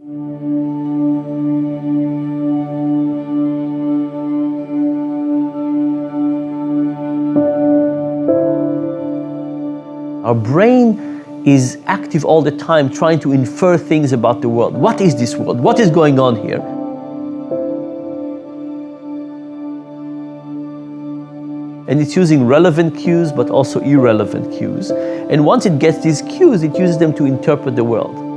Our brain is active all the time trying to infer things about the world. What is this world? What is going on here? And it's using relevant cues, but also irrelevant cues. And once it gets these cues, it uses them to interpret the world.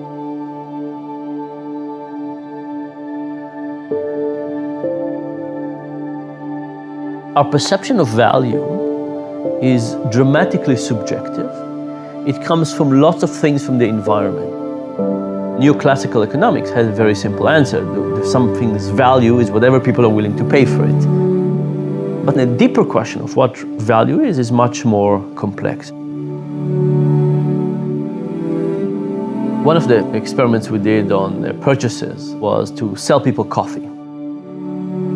Our perception of value is dramatically subjective. It comes from lots of things from the environment. Neoclassical economics has a very simple answer. Something's value is whatever people are willing to pay for it. But the deeper question of what value is much more complex. One of the experiments we did on purchases was to sell people coffee.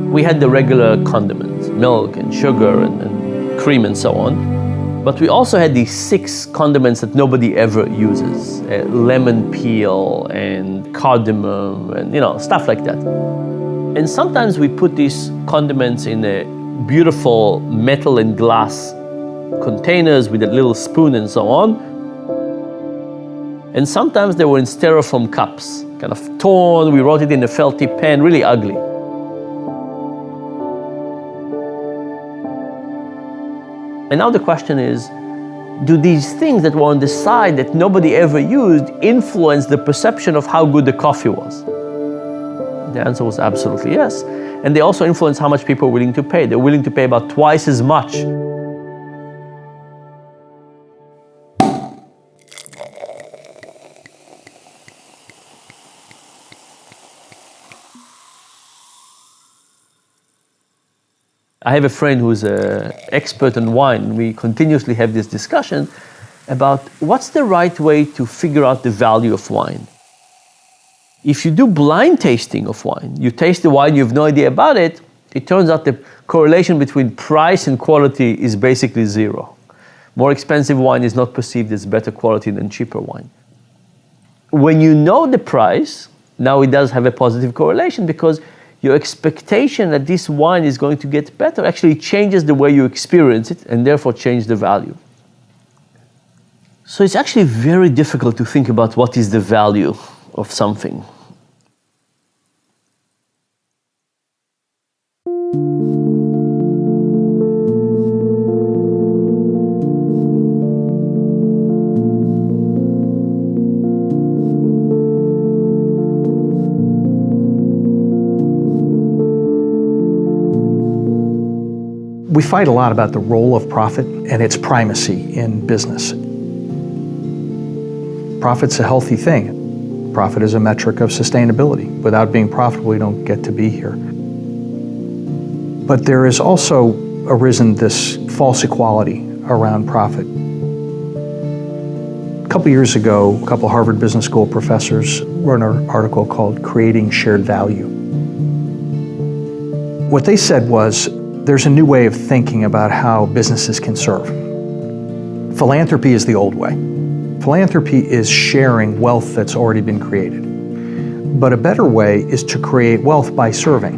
We had the regular condiments, milk and sugar and cream and so on. But we also had these 6 condiments that nobody ever uses. Lemon peel and cardamom and stuff like that. And sometimes we put these condiments in a beautiful metal and glass containers with a little spoon and so on. And sometimes they were in styrofoam cups, kind of torn. We wrote it in a felty pen, really ugly. And now the question is, do these things that were on the side that nobody ever used influence the perception of how good the coffee was? The answer was absolutely yes. And they also influence how much people are willing to pay. They're willing to pay about twice as much. I have a friend who's an expert on wine. We continuously have this discussion about what's the right way to figure out the value of wine. If you do blind tasting of wine, you taste the wine, you have no idea about it, it turns out the correlation between price and quality is basically zero. More expensive wine is not perceived as better quality than cheaper wine. When you know the price, now it does have a positive correlation because your expectation that this wine is going to get better actually changes the way you experience it and therefore change the value. So it's actually very difficult to think about what is the value of something. We fight a lot about the role of profit and its primacy in business. Profit's a healthy thing. Profit is a metric of sustainability. Without being profitable, you don't get to be here. But there has also arisen this false equality around profit. A couple years ago, a couple Harvard Business School professors wrote an article called Creating Shared Value. What they said was, there's a new way of thinking about how businesses can serve. Philanthropy is the old way. Philanthropy is sharing wealth that's already been created. But a better way is to create wealth by serving.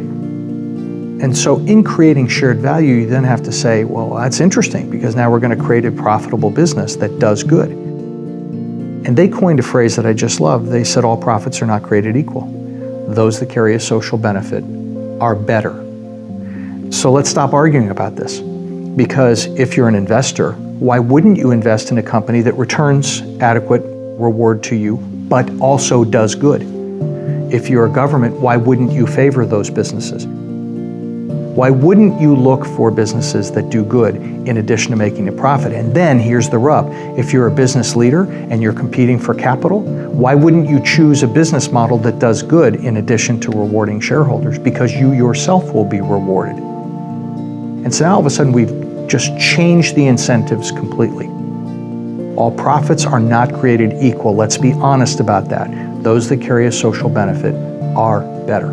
And so in creating shared value, you then have to say, well, that's interesting because now we're going to create a profitable business that does good. And they coined a phrase that I just love. They said all profits are not created equal. Those that carry a social benefit are better. So let's stop arguing about this. Because if you're an investor, why wouldn't you invest in a company that returns adequate reward to you, but also does good? If you're a government, why wouldn't you favor those businesses? Why wouldn't you look for businesses that do good in addition to making a profit? And then here's the rub. If you're a business leader and you're competing for capital, why wouldn't you choose a business model that does good in addition to rewarding shareholders? Because you yourself will be rewarded. And so now all of a sudden we've just changed the incentives completely. All profits are not created equal. Let's be honest about that. Those that carry a social benefit are better.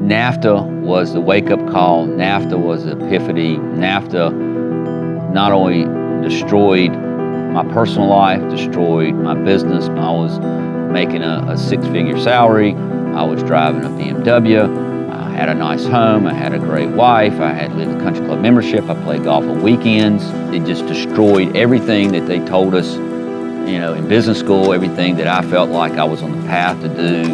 NAFTA was the wake-up call. NAFTA was the epiphany. NAFTA not only destroyed my personal life, destroyed my business. I was making a six-figure salary. I was driving a BMW. I had a nice home. I had a great wife. I had lived a country club membership. I played golf on weekends. It just destroyed everything that they told us, you know, in business school, everything that I felt like I was on the path to do,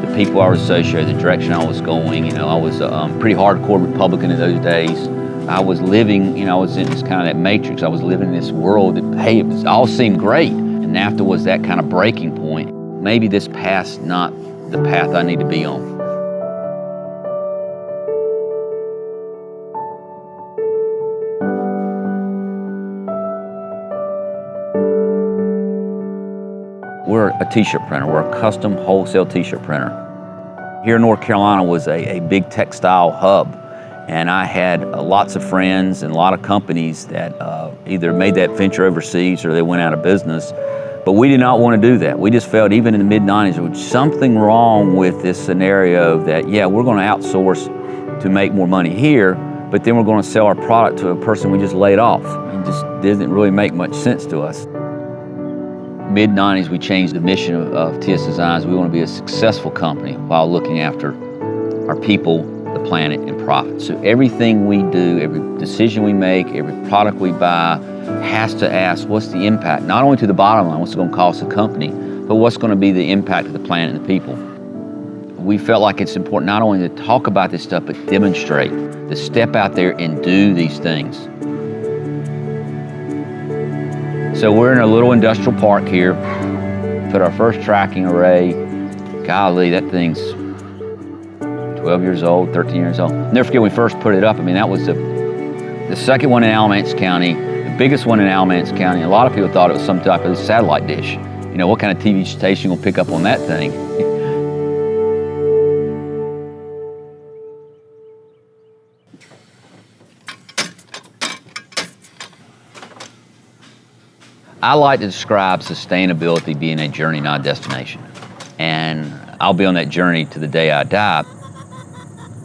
the people I was associated, the direction I was going. You know, I was a pretty hardcore Republican in those days. I was living, you know, I was in this kind of that matrix. I was living in this world that, hey, it all seemed great. And NAFTA was that kind of breaking point. Maybe this path's not the path I need to be on. We're a t-shirt printer. We're a custom wholesale t-shirt printer. Here in North Carolina was a big textile hub, and I had lots of friends and a lot of companies that either made that venture overseas or they went out of business. But we did not want to do that. We just felt, even in the mid-90s, there was something wrong with this scenario that, yeah, we're going to outsource to make more money here, but then we're going to sell our product to a person we just laid off. It just didn't really make much sense to us. Mid-90s, we changed the mission of TS Designs. We want to be a successful company while looking after our people, the planet, and profit. So everything we do, every decision we make, every product we buy has to ask, what's the impact? Not only to the bottom line, what's it going to cost the company, but what's going to be the impact of the planet and the people. We felt like it's important not only to talk about this stuff, but demonstrate, to step out there and do these things. So we're in a little industrial park here, put our first tracking array. Golly, that thing's 12 years old, 13 years old. Never forget when we first put it up. I mean, that was the second one in Alamance County, the biggest one in Alamance County. A lot of people thought it was some type of satellite dish. You know, what kind of TV station will pick up on that thing? I like to describe sustainability being a journey, not a destination. And I'll be on that journey to the day I die.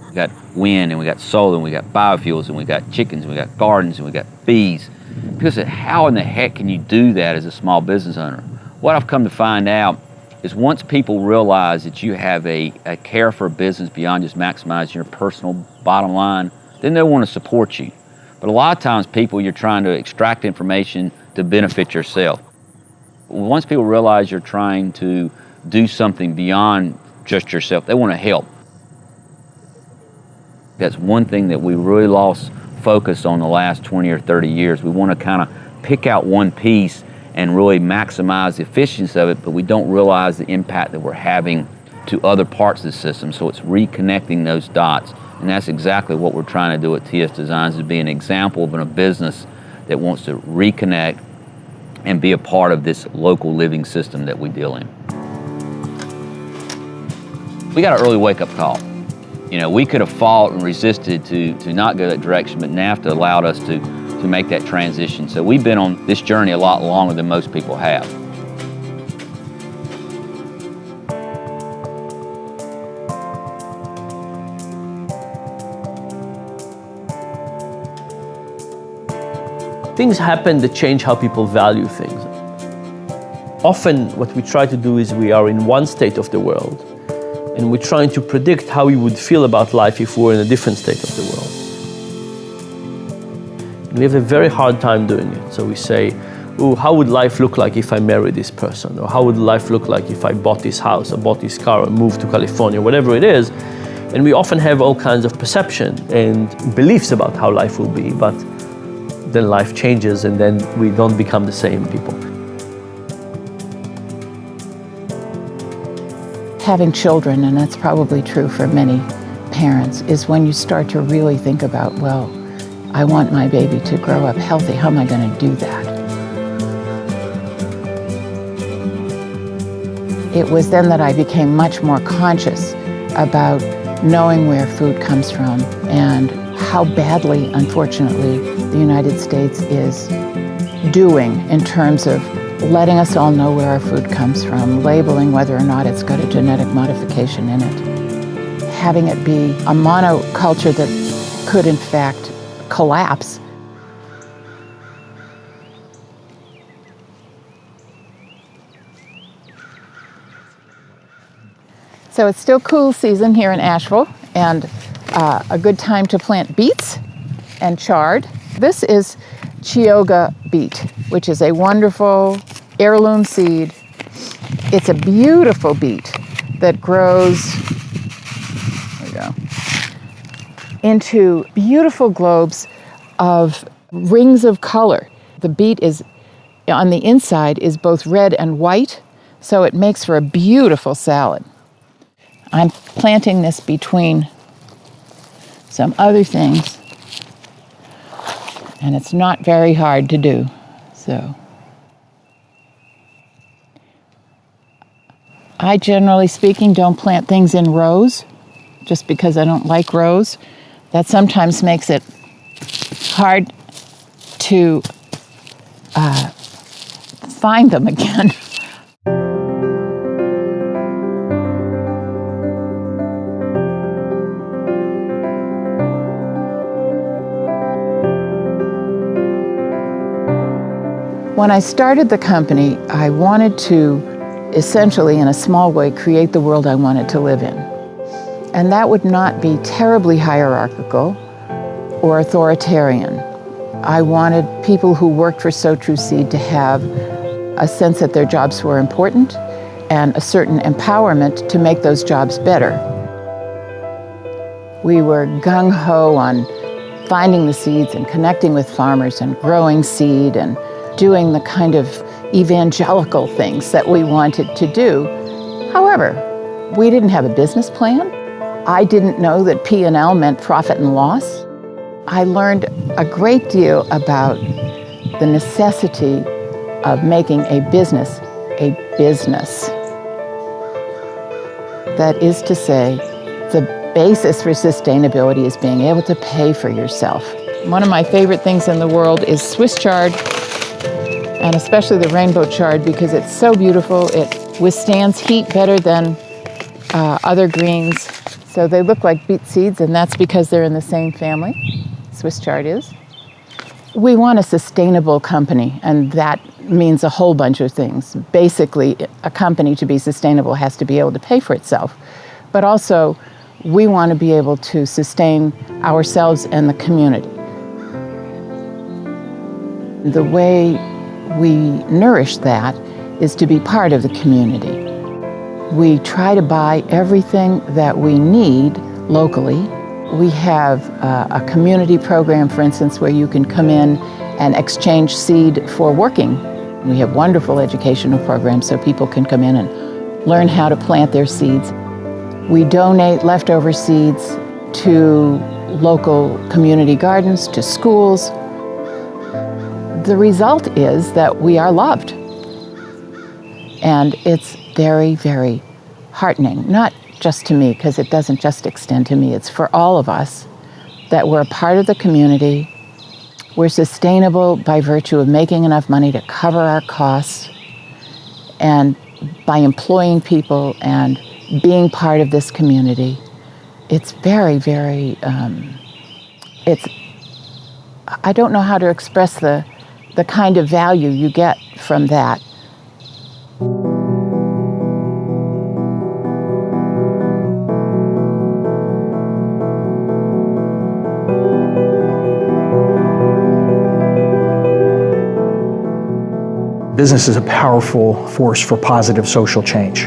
We got wind, and we got solar, and we got biofuels, and we got chickens, and we got gardens, and we got bees. Because how in the heck can you do that as a small business owner? What I've come to find out is once people realize that you have a care for a business beyond just maximizing your personal bottom line, then they want to support you. But a lot of times people, you're trying to extract information to benefit yourself. Once people realize you're trying to do something beyond just yourself, they want to help. That's one thing that we really lost focus on the last 20 or 30 years. We want to kind of pick out one piece and really maximize the efficiency of it, but we don't realize the impact that we're having to other parts of the system. So it's reconnecting those dots. And that's exactly what we're trying to do at TS Designs, is be an example of a business that wants to reconnect and be a part of this local living system that we deal in. We got an early wake-up call. You know, we could have fought and resisted to not go that direction, but NAFTA allowed us to make that transition. So we've been on this journey a lot longer than most people have. Things happen that change how people value things. Often what we try to do is we are in one state of the world, and we're trying to predict how we would feel about life if we were in a different state of the world. And we have a very hard time doing it. So we say, oh, how would life look like if I married this person? Or how would life look like if I bought this house or bought this car or moved to California, whatever it is. And we often have all kinds of perception and beliefs about how life will be, but then life changes and then we don't become the same people. Having children, and that's probably true for many parents, is when you start to really think about, well, I want my baby to grow up healthy. How am I going to do that? It was then that I became much more conscious about knowing where food comes from and how badly, unfortunately, the United States is doing in terms of letting us all know where our food comes from, labeling whether or not it's got a genetic modification in it. having it be a monoculture that could in fact collapse. So it's still cool season here in Asheville, and a good time to plant beets and chard. This is Chioggia beet, which is a wonderful heirloom seed. It's a beautiful beet that grows, there we go, into beautiful globes of rings of color. The beet is, on the inside, is both red and white, so it makes for a beautiful salad. I'm planting this between some other things, and it's not very hard to do, so. I, generally speaking, don't plant things in rows, just because I don't like rows. That sometimes makes it hard to find them again. When I started the company, I wanted to essentially, in a small way, create the world I wanted to live in. And that would not be terribly hierarchical or authoritarian. I wanted people who worked for So True Seed to have a sense that their jobs were important and a certain empowerment to make those jobs better. We were gung-ho on finding the seeds and connecting with farmers and growing seed and doing the kind of evangelical things that we wanted to do. However, we didn't have a business plan. I didn't know that P&L meant profit and loss. I learned a great deal about the necessity of making a business a business. That is to say, the basis for sustainability is being able to pay for yourself. One of my favorite things in the world is Swiss chard, and especially the rainbow chard, because it's so beautiful. It withstands heat better than other greens. So they look like beet seeds, and that's because they're in the same family. Swiss chard is. We want a sustainable company, and that means a whole bunch of things. Basically, a company to be sustainable has to be able to pay for itself. But also, we want to be able to sustain ourselves and the community. The way we nourish that is to be part of the community. We try to buy everything that we need locally. We have a community program, for instance, where you can come in and exchange seed for working. We have wonderful educational programs so people can come in and learn how to plant their seeds. We donate leftover seeds to local community gardens, to schools. The result is that we are loved. And it's very, very heartening, not just to me, because it doesn't just extend to me, it's for all of us, that we're a part of the community. We're sustainable by virtue of making enough money to cover our costs, and by employing people and being part of this community. It's very, very, I don't know how to express the kind of value you get from that. Business is a powerful force for positive social change.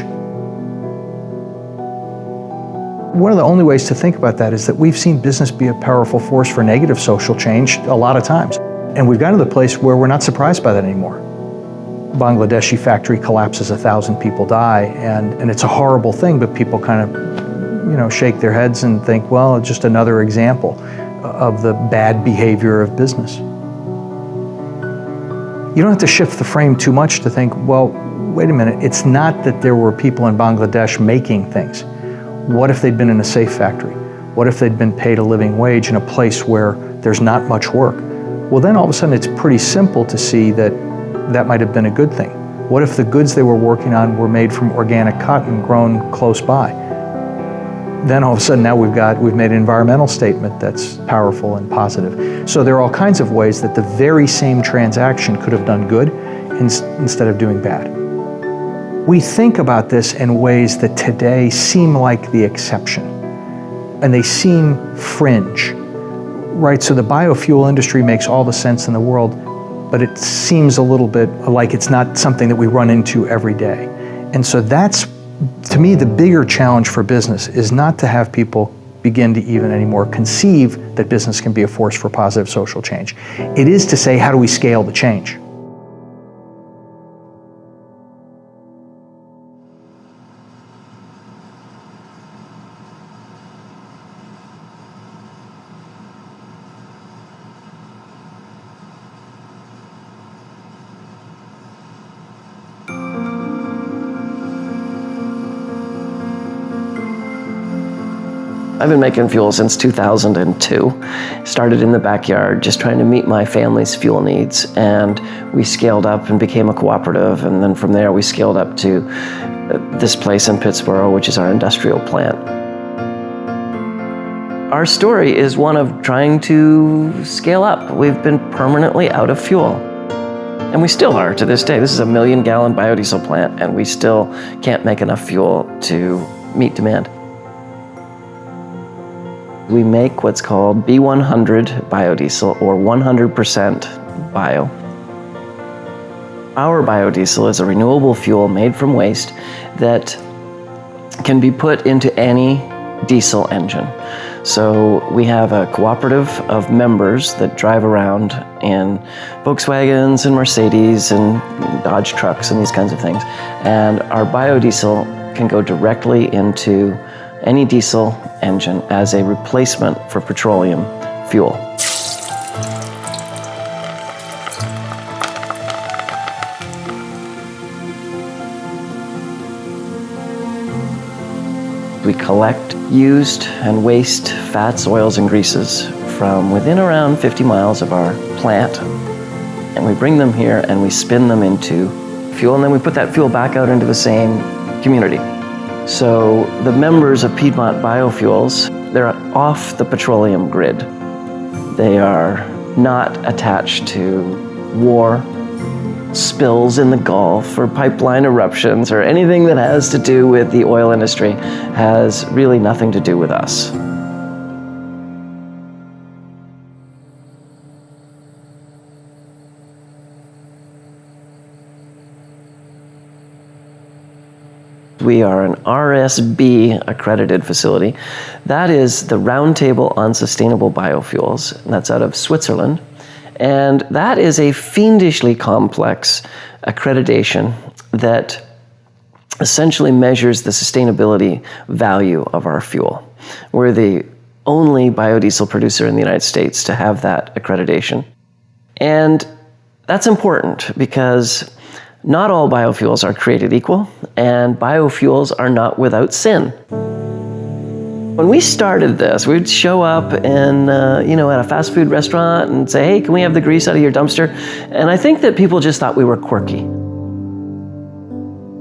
One of the only ways to think about that is that we've seen business be a powerful force for negative social change a lot of times. And we've gotten to the place where we're not surprised by that anymore. Bangladeshi factory collapses, 1,000 people die, and it's a horrible thing, but people kind of, shake their heads and think, well, it's just another example of the bad behavior of business. You don't have to shift the frame too much to think, well, wait a minute, it's not that there were people in Bangladesh making things. What if they'd been in a safe factory? What if they'd been paid a living wage in a place where there's not much work? Well, then all of a sudden it's pretty simple to see that that might have been a good thing. What if the goods they were working on were made from organic cotton grown close by? then all of a sudden now we've made an environmental statement that's powerful and positive. So there are all kinds of ways that the very same transaction could have done good instead of doing bad. We think about this in ways that today seem like the exception, and they seem fringe, right? So the biofuel industry makes all the sense in the world, but it seems a little bit like it's not something that we run into every day. And so that's, to me, the bigger challenge for business is not to have people begin to even anymore conceive that business can be a force for positive social change. It is to say, how do we scale the change? I've been making fuel since 2002. Started in the backyard, just trying to meet my family's fuel needs. And we scaled up and became a cooperative. And then from there, we scaled up to this place in Pittsburgh, which is our industrial plant. Our story is one of trying to scale up. We've been permanently out of fuel. And we still are to this day. This is a 1 million gallon biodiesel plant, and we still can't make enough fuel to meet demand. We make what's called B100 biodiesel, or 100% bio. Our biodiesel is a renewable fuel made from waste that can be put into any diesel engine. So we have a cooperative of members that drive around in Volkswagens and Mercedes and Dodge trucks and these kinds of things. And our biodiesel can go directly into any diesel engine as a replacement for petroleum fuel. We collect used and waste fats, oils, and greases from within around 50 miles of our plant. And we bring them here and we spin them into fuel, and then we put that fuel back out into the same community. So the members of Piedmont Biofuels, they're off the petroleum grid. They are not attached to war, spills in the Gulf, or pipeline eruptions, or anything that has to do with the oil industry has really nothing to do with us. We are an RSB accredited facility. That is the Roundtable on Sustainable Biofuels. That's out of Switzerland. And that is a fiendishly complex accreditation that essentially measures the sustainability value of our fuel. We're the only biodiesel producer in the United States to have that accreditation. And that's important because not all biofuels are created equal, and biofuels are not without sin. When we started this, we'd show up in, at a fast food restaurant and say, hey, can we have the grease out of your dumpster? And I think that people just thought we were quirky.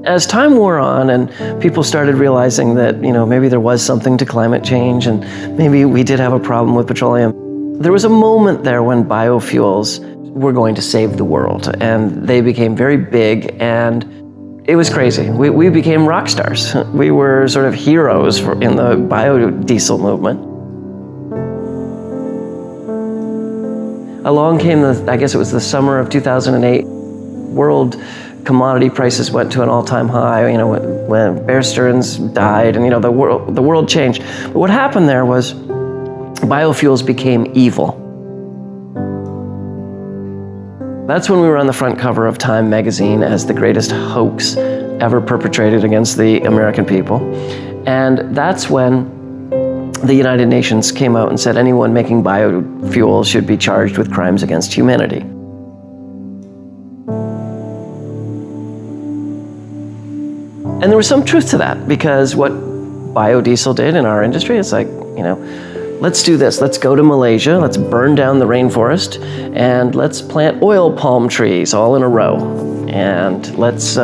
As time wore on and people started realizing that, maybe there was something to climate change and maybe we did have a problem with petroleum, there was a moment there when biofuels were going to save the world, and they became very big, and it was crazy. We became rock stars. We were sort of heroes in the biodiesel movement. Along came I guess it was the summer of 2008, world commodity prices went to an all-time high, when Bear Stearns died, and the world changed. But what happened there was biofuels became evil. That's when we were on the front cover of Time magazine as the greatest hoax ever perpetrated against the American people. And that's when the United Nations came out and said anyone making biofuel should be charged with crimes against humanity. And there was some truth to that, because what biodiesel did in our industry, it's like, let's do this. Let's go to Malaysia. Let's burn down the rainforest, and let's plant oil palm trees all in a row. And let's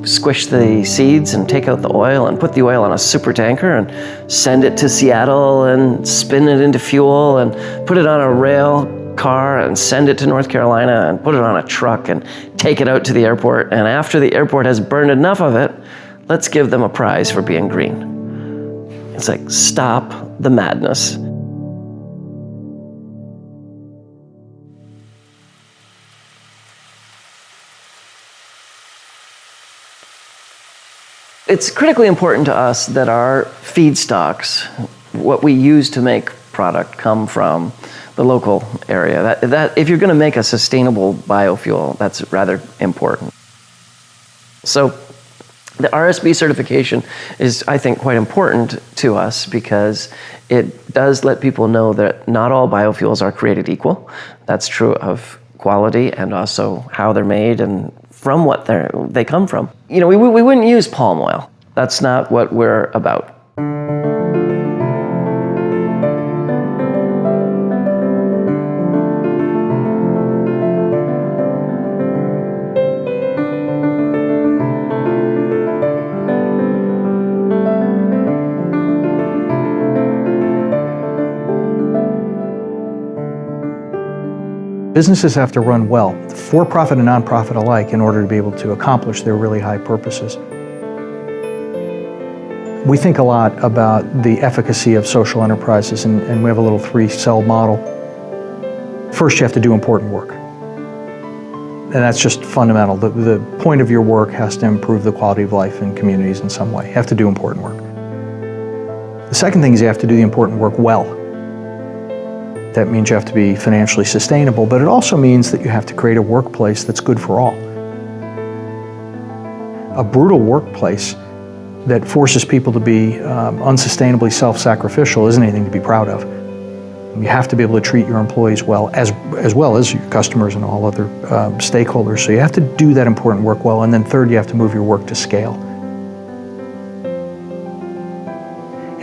squish the seeds and take out the oil and put the oil on a super tanker and send it to Seattle and spin it into fuel and put it on a rail car and send it to North Carolina and put it on a truck and take it out to the airport. And after the airport has burned enough of it, let's give them a prize for being green. It's like, stop the madness. It's critically important to us that our feedstocks, what we use to make product, come from the local area. That if you're going to make a sustainable biofuel, that's rather important. So the RSB certification is, I think, quite important to us because it does let people know that not all biofuels are created equal. That's true of quality and also how they're made and from what they come from. You know, we wouldn't use palm oil. That's not what we're about. Businesses have to run well, for-profit and non-profit alike, in order to be able to accomplish their really high purposes. We think a lot about the efficacy of social enterprises, and we have a little 3-cell model. First, you have to do important work. And that's just fundamental. The point of your work has to improve the quality of life in communities in some way. You have to do important work. The second thing is you have to do the important work well. That means you have to be financially sustainable, but it also means that you have to create a workplace that's good for all. A brutal workplace that forces people to be unsustainably self-sacrificial isn't anything to be proud of. You have to be able to treat your employees well as your customers and all other stakeholders. So you have to do that important work well, and then third, you have to move your work to scale.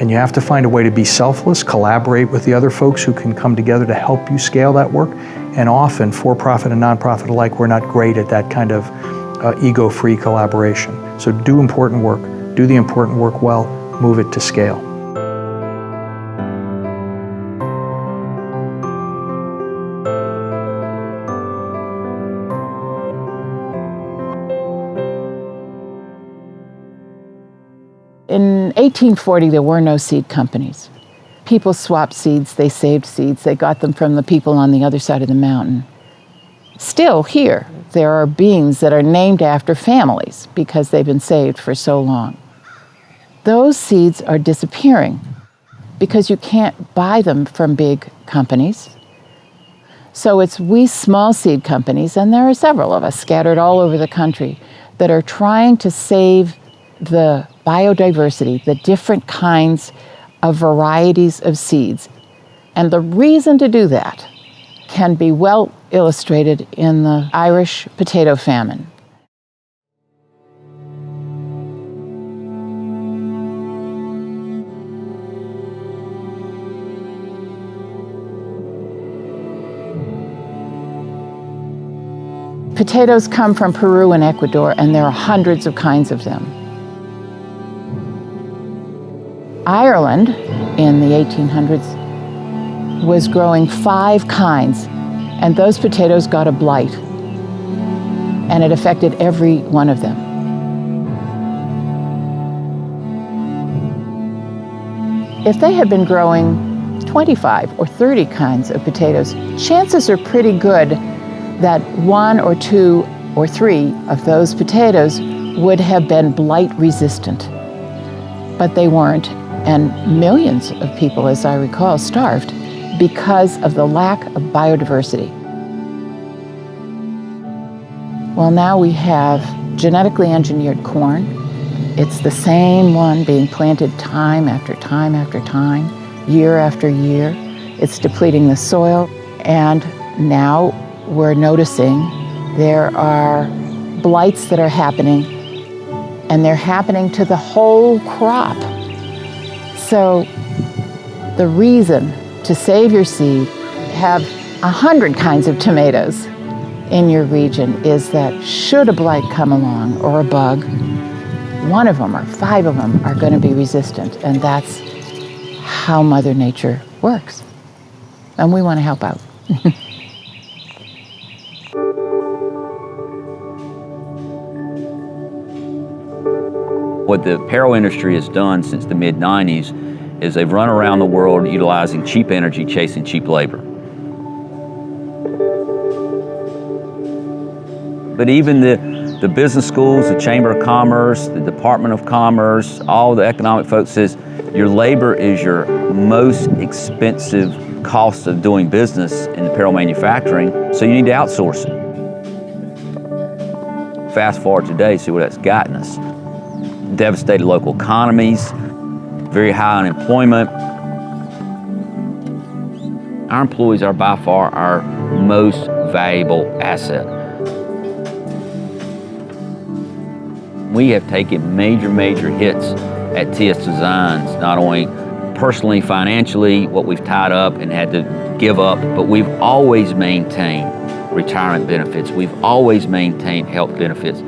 And you have to find a way to be selfless, collaborate with the other folks who can come together to help you scale that work. And often, for-profit and non-profit alike, we're not great at that kind of ego-free collaboration. So do important work, do the important work well, move it to scale. In 1840, there were no seed companies. People swapped seeds, they saved seeds, they got them from the people on the other side of the mountain. Still here, there are beans that are named after families because they've been saved for so long. Those seeds are disappearing because you can't buy them from big companies. So it's we small seed companies, and there are several of us scattered all over the country, that are trying to save the biodiversity, the different kinds of varieties of seeds. And the reason to do that can be well illustrated in the Irish potato famine. Potatoes come from Peru and Ecuador, and there are hundreds of kinds of them. Ireland, in the 1800s, was growing 5 kinds, and those potatoes got a blight, and it affected every one of them. If they had been growing 25 or 30 kinds of potatoes, chances are pretty good that 1 or 2 or 3 of those potatoes would have been blight resistant. But they weren't, and millions of people, as I recall, starved because of the lack of biodiversity. Well, now we have genetically engineered corn. It's the same one being planted time after time after time, year after year. It's depleting the soil, and now we're noticing there are blights that are happening, and they're happening to the whole crop. So the reason to save your seed, have 100 kinds of tomatoes in your region, is that should a blight come along or a bug, one of them or 5 of them are going to be resistant, and that's how Mother Nature works. And we want to help out. What the apparel industry has done since the mid-90s is they've run around the world utilizing cheap energy, chasing cheap labor. But even the business schools, the Chamber of Commerce, the Department of Commerce, all the economic folks says your labor is your most expensive cost of doing business in apparel manufacturing, so you need to outsource it. Fast forward today, see where that's gotten us. Devastated local economies, very high unemployment. Our employees are by far our most valuable asset. We have taken major hits at TS Designs, not only personally, financially, what we've tied up and had to give up, but we've always maintained retirement benefits. We've always maintained health benefits.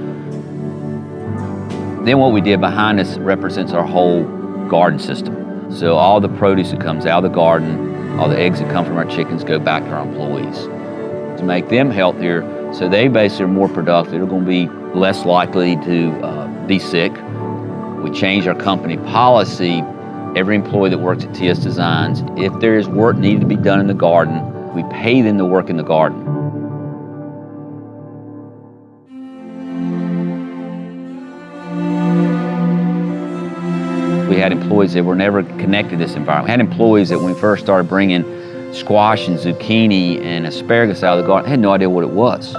Then what we did behind us represents our whole garden system. So all the produce that comes out of the garden, all the eggs that come from our chickens go back to our employees to make them healthier, so they basically are more productive. They're going to be less likely to be sick. We changed our company policy. Every employee that works at TS Designs, if there is work needed to be done in the garden, we pay them to work in the garden. We had employees that were never connected to this environment. We had employees that when we first started bringing squash and zucchini and asparagus out of the garden, had no idea what it was.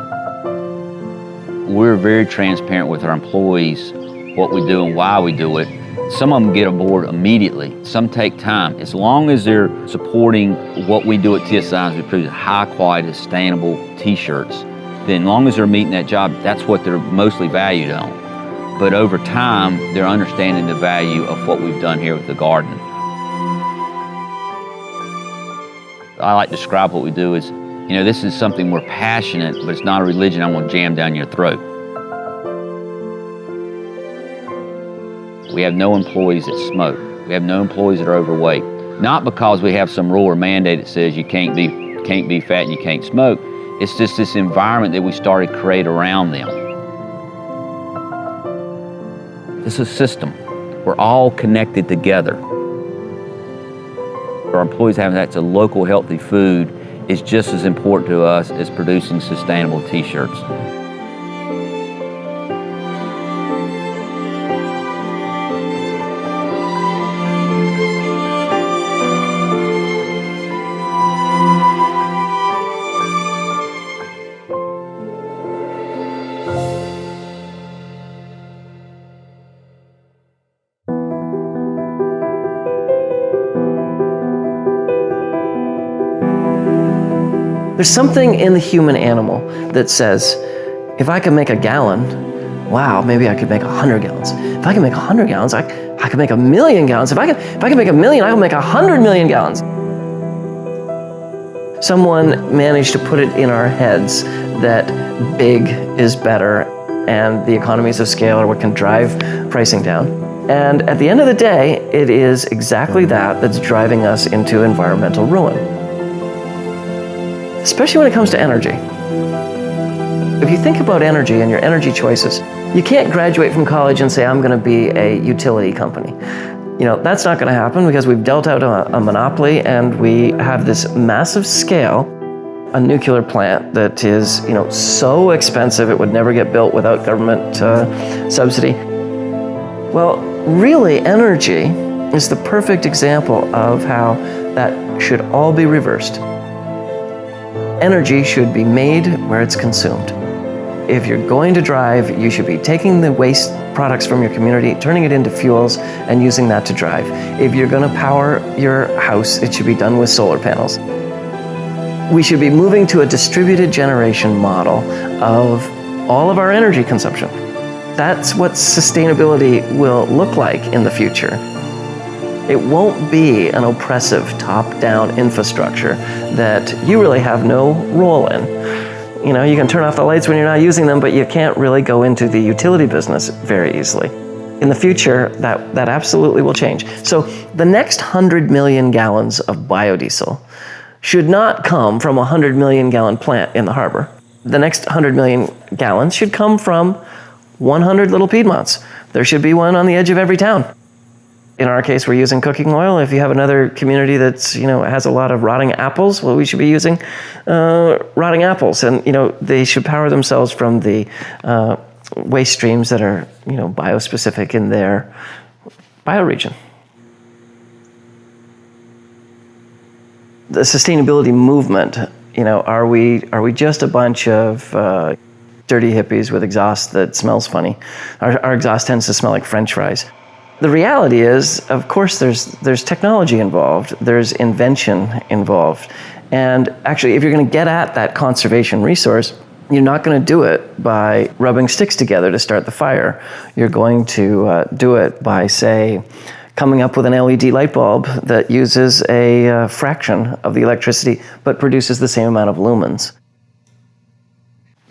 We're very transparent with our employees, what we do and why we do it. Some of them get aboard immediately. Some take time. As long as they're supporting what we do at TS Designs, we produce high quality, sustainable t-shirts, then as long as they're meeting that job, that's what they're mostly valued on. But over time, they're understanding the value of what we've done here with the garden. I like to describe what we do as, you know, this is something we're passionate, but it's not a religion I'm going to jam down your throat. We have no employees that smoke. We have no employees that are overweight. Not because we have some rule or mandate that says you can't be fat and you can't smoke. It's just this environment that we started to create around them. It's a system. We're all connected together. Our employees having access to local healthy food is just as important to us as producing sustainable t-shirts. There's something in the human animal that says, if I can make a gallon, wow, maybe I could make 100 gallons. If I can make 100 gallons, I can make 1,000,000 gallons. If I can make 1,000,000, I can make 100 million gallons. Someone managed to put it in our heads that big is better and the economies of scale are what can drive pricing down. And at the end of the day, it is exactly that that's driving us into environmental ruin. Especially when it comes to energy. If you think about energy and your energy choices, you can't graduate from college and say, I'm going to be a utility company. You know, that's not going to happen because we've dealt out a monopoly and we have this massive scale, a nuclear plant that is, you know, so expensive it would never get built without government subsidy. Well, really, energy is the perfect example of how that should all be reversed. Energy should be made where it's consumed. If you're going to drive, you should be taking the waste products from your community, turning it into fuels, and using that to drive. If you're going to power your house, it should be done with solar panels. We should be moving to a distributed generation model of all of our energy consumption. That's what sustainability will look like in the future. It won't be an oppressive top-down infrastructure that you really have no role in. You know, you can turn off the lights when you're not using them, but you can't really go into the utility business very easily. in the future, that absolutely will change. So the next 100 million gallons of biodiesel should not come from a 100 million gallon plant in the harbor. The next 100 million gallons should come from 100 little Piedmonts. There should be one on the edge of every town. In our case, we're using cooking oil. If you have another community that's, has a lot of rotting apples, well, we should be using rotting apples. And, they should power themselves from the waste streams that are, biospecific in their bioregion. The sustainability movement, are we just a bunch of dirty hippies with exhaust that smells funny? Our exhaust tends to smell like French fries. The reality is, of course, there's technology involved, there's invention involved. And actually, if you're going to get at that conservation resource, you're not going to do it by rubbing sticks together to start the fire. You're going to do it by, say, coming up with an LED light bulb that uses a fraction of the electricity but produces the same amount of lumens.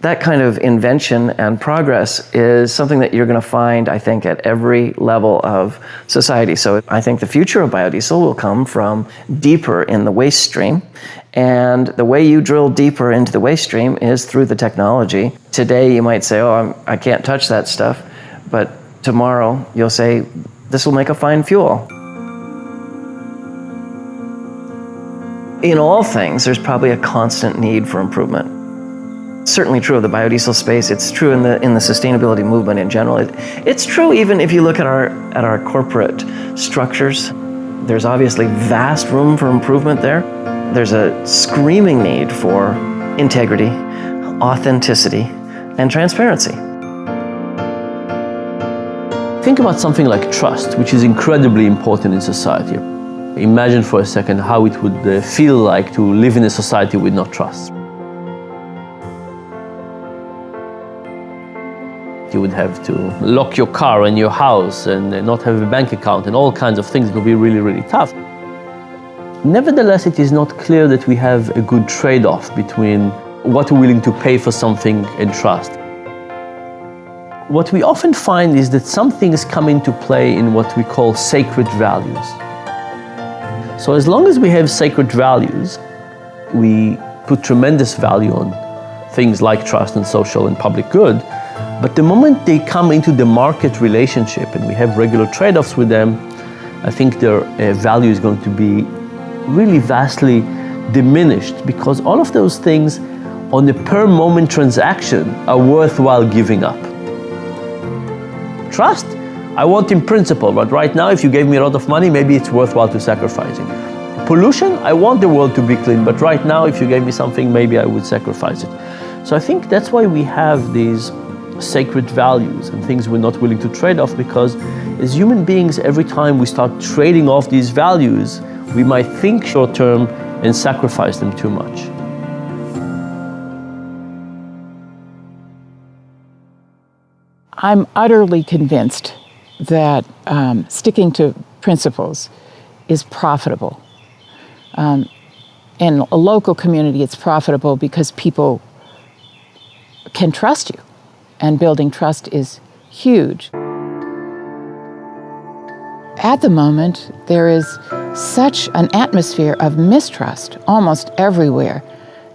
That kind of invention and progress is something that you're going to find, I think, at every level of society. So I think the future of biodiesel will come from deeper in the waste stream. And the way you drill deeper into the waste stream is through the technology. Today you might say, I can't touch that stuff. But tomorrow you'll say, this will make a fine fuel. In all things, there's probably a constant need for improvement. Certainly true of the biodiesel space. It's true in the sustainability movement in general. It's true even if you look at our corporate structures. There's obviously vast room for improvement there. There's a screaming need for integrity, authenticity, and transparency. Think about something like trust, which is incredibly important in society. Imagine for a second how it would feel like to live in a society with no trust. You would have to lock your car and your house and not have a bank account and all kinds of things. It would be really, really tough. Nevertheless, it is not clear that we have a good trade-off between what we're willing to pay for something and trust. What we often find is that some things come into play in what we call sacred values. So as long as we have sacred values, we put tremendous value on things like trust and social and public good. But the moment they come into the market relationship and we have regular trade-offs with them, I think their value is going to be really vastly diminished, because all of those things on the per moment transaction are worthwhile giving up. Trust, I want in principle, but right now if you gave me a lot of money, maybe it's worthwhile to sacrifice it. Pollution, I want the world to be clean, but right now if you gave me something, maybe I would sacrifice it. So I think that's why we have these sacred values and things we're not willing to trade off, because as human beings, every time we start trading off these values, we might think short term and sacrifice them too much. I'm utterly convinced that sticking to principles is profitable. In a local community, it's profitable because people can trust you, and building trust is huge. At the moment, there is such an atmosphere of mistrust almost everywhere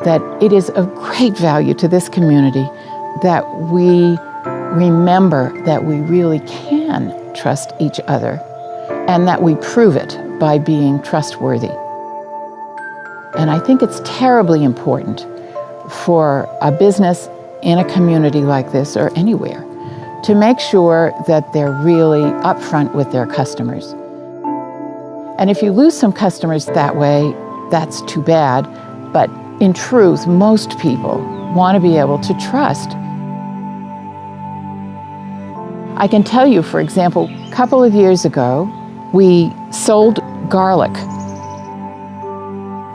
that it is of great value to this community that we remember that we really can trust each other and that we prove it by being trustworthy. And I think it's terribly important for a business in a community like this or anywhere to make sure that they're really upfront with their customers. And if you lose some customers that way, that's too bad. But in truth, most people want to be able to trust. I can tell you, for example, a couple of years ago, we sold garlic.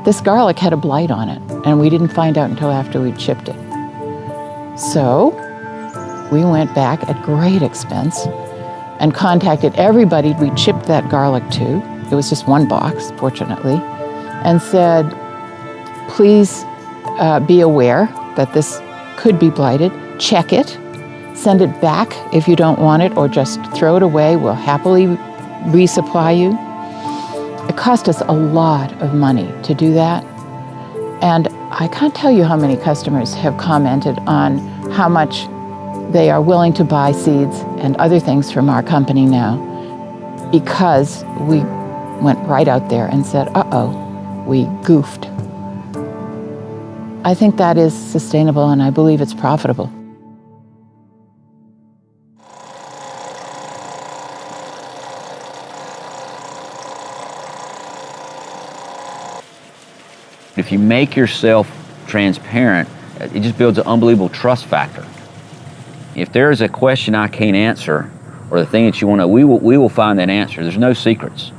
This garlic had a blight on it, and we didn't find out until after we'd shipped it. So we went back at great expense and contacted everybody we'd shipped that garlic to. It was just one box, fortunately, and said, please be aware that this could be blighted. Check it. Send it back if you don't want it, or just throw it away. We'll happily resupply you. It cost us a lot of money to do that. And I can't tell you how many customers have commented on how much they are willing to buy seeds and other things from our company now because we went right out there and said, uh-oh, we goofed. I think that is sustainable, and I believe it's profitable. If you make yourself transparent, it just builds an unbelievable trust factor. If there is a question I can't answer, or the thing that you want to know, we will find that answer. There's no secrets.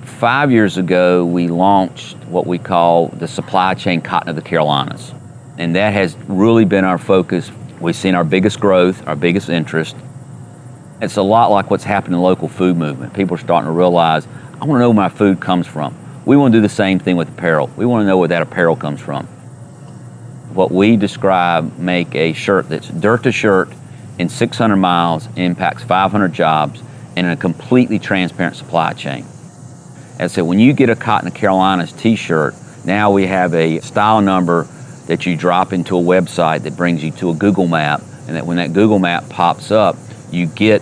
5 years ago, we launched what we call the supply chain cotton of the Carolinas. And that has really been our focus. We've seen our biggest growth, our biggest interest. It's a lot like what's happened in the local food movement. People are starting to realize, I want to know where my food comes from. We want to do the same thing with apparel. We want to know where that apparel comes from. What we describe, make a shirt that's dirt to shirt in 600 miles, impacts 500 jobs, and in a completely transparent supply chain. As I said, when you get a Cotton of Carolinas t-shirt, now we have a style number that you drop into a website that brings you to a Google map, and that when that Google map pops up, you get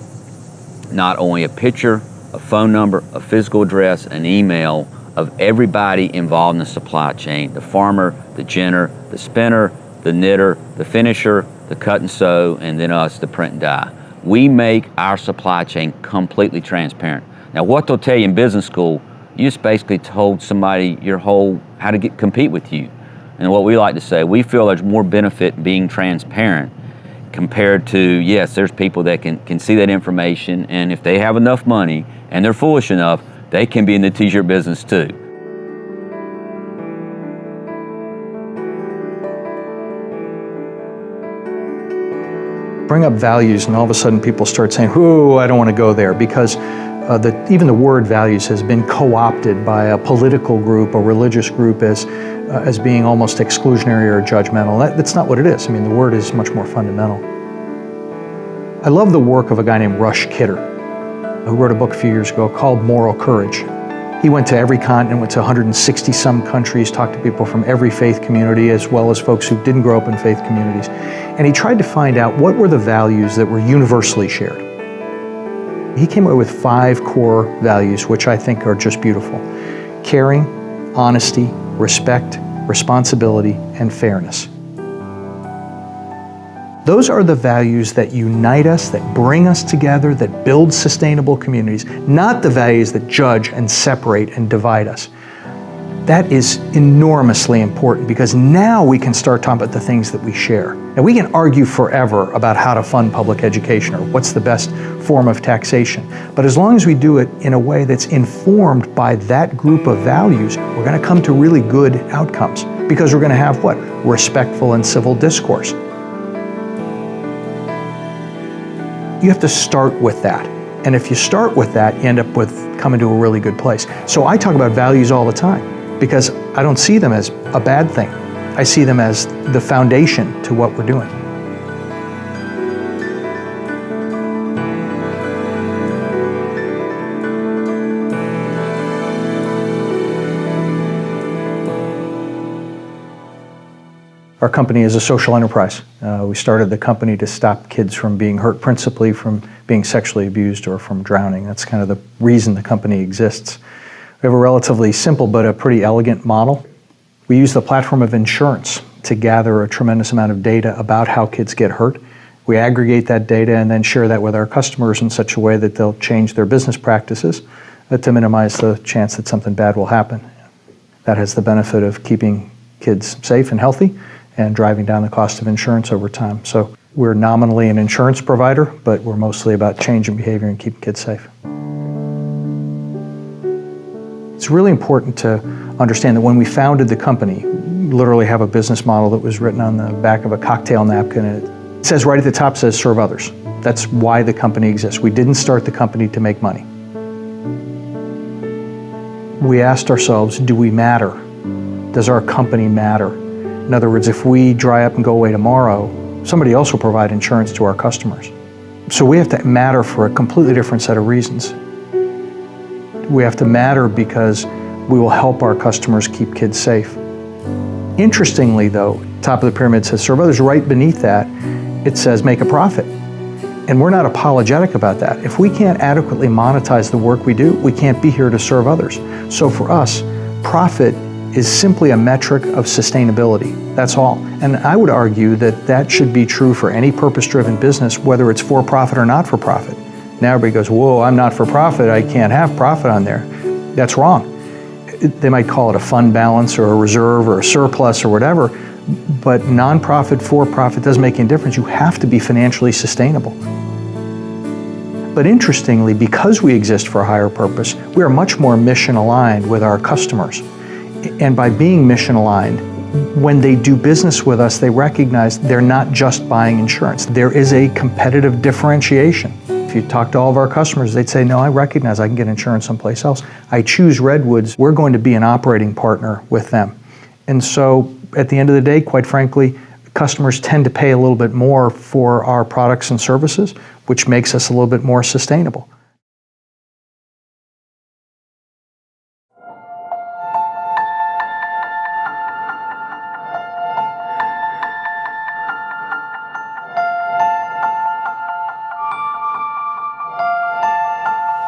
not only a picture, a phone number, a physical address, an email of everybody involved in the supply chain: the farmer, the ginner, the spinner, the knitter, the finisher, the cut and sew, and then us, the print and dye. We make our supply chain completely transparent. Now, what they'll tell you in business school, you just basically told somebody how to compete with you. And what we like to say, we feel there's more benefit being transparent compared to, yes, there's people that can see that information, and if they have enough money and they're foolish enough, they can be in the t-shirt business too. Bring up values, and all of a sudden people start saying, "Ooh, I don't want to go there," because even the word values has been co-opted by a political group, a religious group, as being almost exclusionary or judgmental. That's not what it is. I mean, the word is much more fundamental. I love the work of a guy named Rush Kidder, who wrote a book a few years ago called Moral Courage. He went to every continent, went to 160 some countries, talked to people from every faith community, as well as folks who didn't grow up in faith communities. And he tried to find out what were the values that were universally shared. He came up with 5 core values, which I think are just beautiful: caring, honesty, respect, responsibility, and fairness. Those are the values that unite us, that bring us together, that build sustainable communities, not the values that judge and separate and divide us. That is enormously important, because now we can start talking about the things that we share. Now, we can argue forever about how to fund public education or what's the best form of taxation, but as long as we do it in a way that's informed by that group of values, we're going to come to really good outcomes, because we're going to have what? Respectful and civil discourse. You have to start with that. And if you start with that, you end up with coming to a really good place. So I talk about values all the time, because I don't see them as a bad thing. I see them as the foundation to what we're doing. Our company is a social enterprise. We started the company to stop kids from being hurt, principally from being sexually abused or from drowning. That's kind of the reason the company exists. We have a relatively simple but a pretty elegant model. We use the platform of insurance to gather a tremendous amount of data about how kids get hurt. We aggregate that data and then share that with our customers in such a way that they'll change their business practices to minimize the chance that something bad will happen. That has the benefit of keeping kids safe and healthy and driving down the cost of insurance over time. So we're nominally an insurance provider, but we're mostly about changing behavior and keeping kids safe. It's really important to understand that when we founded the company, we literally have a business model that was written on the back of a cocktail napkin. And it says right at the top, says serve others. That's why the company exists. We didn't start the company to make money. We asked ourselves, do we matter? Does our company matter? In other words, if we dry up and go away tomorrow, somebody else will provide insurance to our customers. So we have to matter for a completely different set of reasons. We have to matter because we will help our customers keep kids safe. Interestingly though, top of the pyramid says serve others. Right beneath that, it says make a profit. And we're not apologetic about that. If we can't adequately monetize the work we do, we can't be here to serve others. So for us, profit is simply a metric of sustainability. That's all. And I would argue that that should be true for any purpose-driven business, whether it's for profit or not for profit. Now everybody goes, whoa, I'm not for profit, I can't have profit on there. That's wrong. They might call it a fund balance or a reserve or a surplus or whatever, but nonprofit, for-profit doesn't make any difference. You have to be financially sustainable. But interestingly, because we exist for a higher purpose, we are much more mission aligned with our customers. And by being mission aligned, when they do business with us, they recognize they're not just buying insurance. There is a competitive differentiation. If you talk to all of our customers, they'd say, no, I recognize I can get insurance someplace else. I choose Redwoods. We're going to be an operating partner with them. And so at the end of the day, quite frankly, customers tend to pay a little bit more for our products and services, which makes us a little bit more sustainable.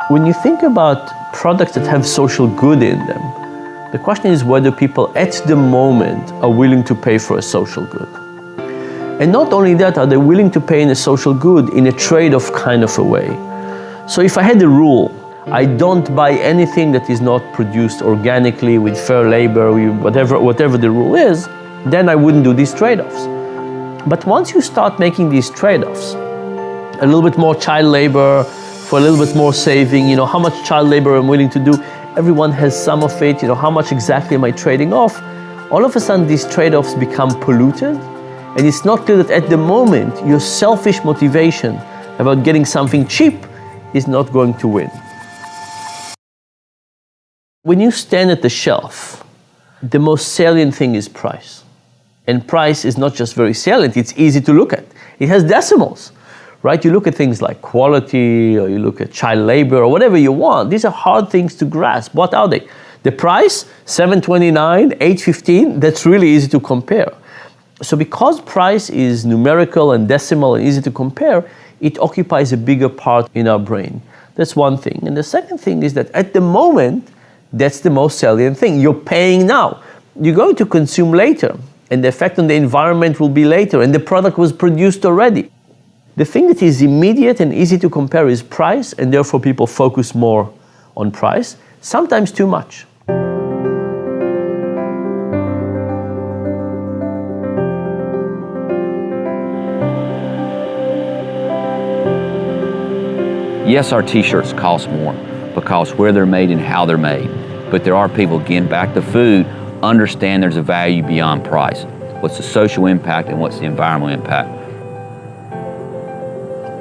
When you think about products that have social good in them, the question is whether people at the moment are willing to pay for a social good. And not only that, are they willing to pay in a social good in a trade-off kind of a way. So if I had a rule, I don't buy anything that is not produced organically with fair labor, whatever the rule is, then I wouldn't do these trade-offs. But once you start making these trade-offs, a little bit more child labor, for a little bit more saving, how much child labor I'm willing to do, everyone has some of it, how much exactly am I trading off? All of a sudden these trade-offs become polluted, and it's not clear that at the moment your selfish motivation about getting something cheap is not going to win. When you stand at the shelf, the most salient thing is price. And price is not just very salient, it's easy to look at. It has decimals. Right? You look at things like quality, or you look at child labor, or whatever you want. These are hard things to grasp. What are they? The price, $7.29, $8.15, that's really easy to compare. So because price is numerical and decimal and easy to compare, it occupies a bigger part in our brain. That's one thing. And the second thing is that at the moment, that's the most salient thing. You're paying now. You're going to consume later, and the effect on the environment will be later, and the product was produced already. The thing that is immediate and easy to compare is price, and therefore people focus more on price, sometimes too much. Yes, our t-shirts cost more because where they're made and how they're made. But there are people, again, back to food, understand there's a value beyond price. What's the social impact and what's the environmental impact?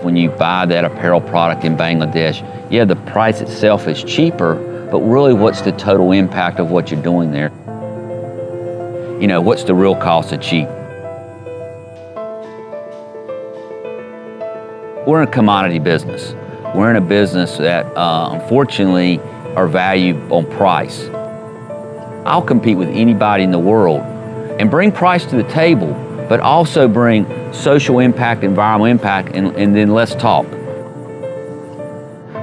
When you buy that apparel product in Bangladesh, yeah, the price itself is cheaper, but really what's the total impact of what you're doing there? What's the real cost of cheap? We're in a commodity business. We're in a business that, unfortunately, are valued on price. I'll compete with anybody in the world and bring price to the table, but also bring social impact, environmental impact, and then let's talk.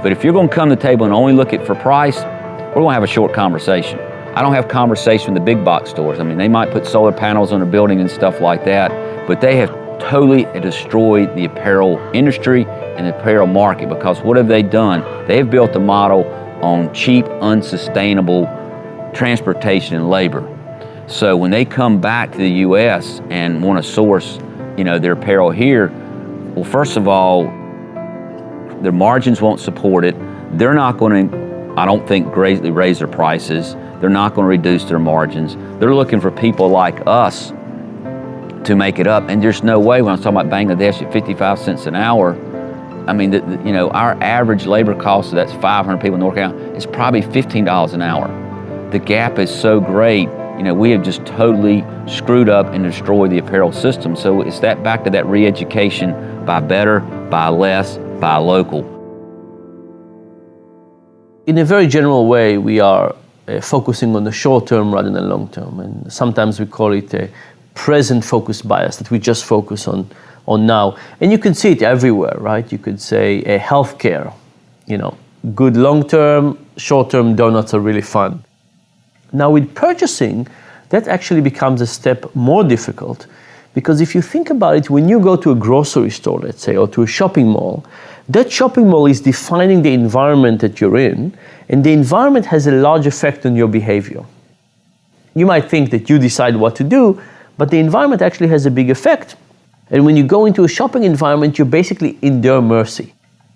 But if you're going to come to the table and only look at for price, we're going to have a short conversation. I don't have conversation with the big box stores. I mean, they might put solar panels on a building and stuff like that, but they have totally destroyed the apparel industry and the apparel market, because what have they done? They have built a model on cheap, unsustainable transportation and labor. So when they come back to the U.S. and want to source, their apparel here, well, first of all, their margins won't support it. They're not going to, I don't think, greatly raise their prices. They're not going to reduce their margins. They're looking for people like us to make it up. And there's no way, when I'm talking about Bangladesh at 55 cents an hour, I mean, our average labor cost, so that's 500 people in North Carolina, is probably $15 an hour. The gap is so great, we have just totally screwed up and destroyed the apparel system. So it's that back to that re-education, buy better, buy less, buy local. In a very general way, we are focusing on the short term rather than long term. And sometimes we call it a present focus bias, that we just focus on now. And you can see it everywhere, right? You could say healthcare, good long term, short term donuts are really fun. Now with purchasing, that actually becomes a step more difficult, because if you think about it, when you go to a grocery store, let's say, or to a shopping mall, that shopping mall is defining the environment that you're in, and the environment has a large effect on your behavior. You might think that you decide what to do, but the environment actually has a big effect. And when you go into a shopping environment, you're basically in their mercy.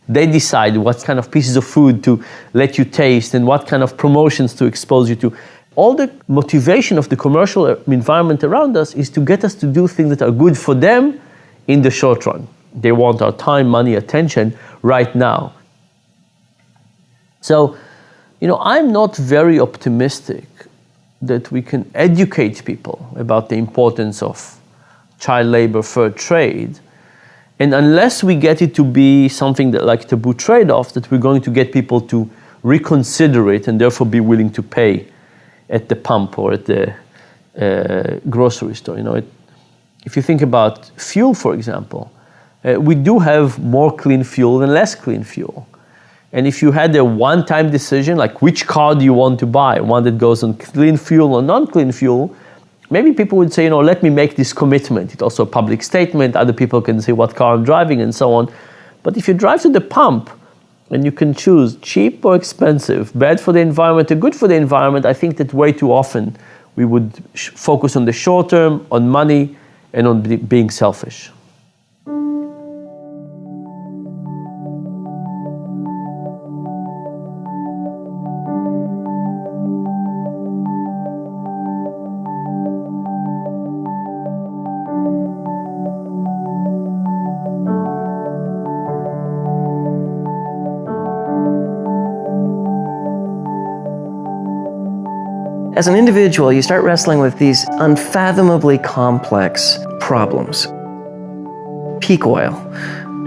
They decide what kind of pieces of food to let you taste and what kind of promotions to expose you to. All the motivation of the commercial environment around us is to get us to do things that are good for them in the short run. They want our time, money, attention right now. So, I'm not very optimistic that we can educate people about the importance of child labor, fair trade. And unless we get it to be something that like taboo trade-off, that we're going to get people to reconsider it and therefore be willing to pay at the pump or at the grocery store. If you think about fuel, for example, we do have more clean fuel than less clean fuel. And if you had a one-time decision, like which car do you want to buy, one that goes on clean fuel or non-clean fuel, maybe people would say, let me make this commitment. It's also a public statement. Other people can see what car I'm driving and so on. But if you drive to the pump and you can choose cheap or expensive, bad for the environment or good for the environment, I think that way too often we would focus on the short term, on money, and on being selfish. As an individual, you start wrestling with these unfathomably complex problems. Peak oil.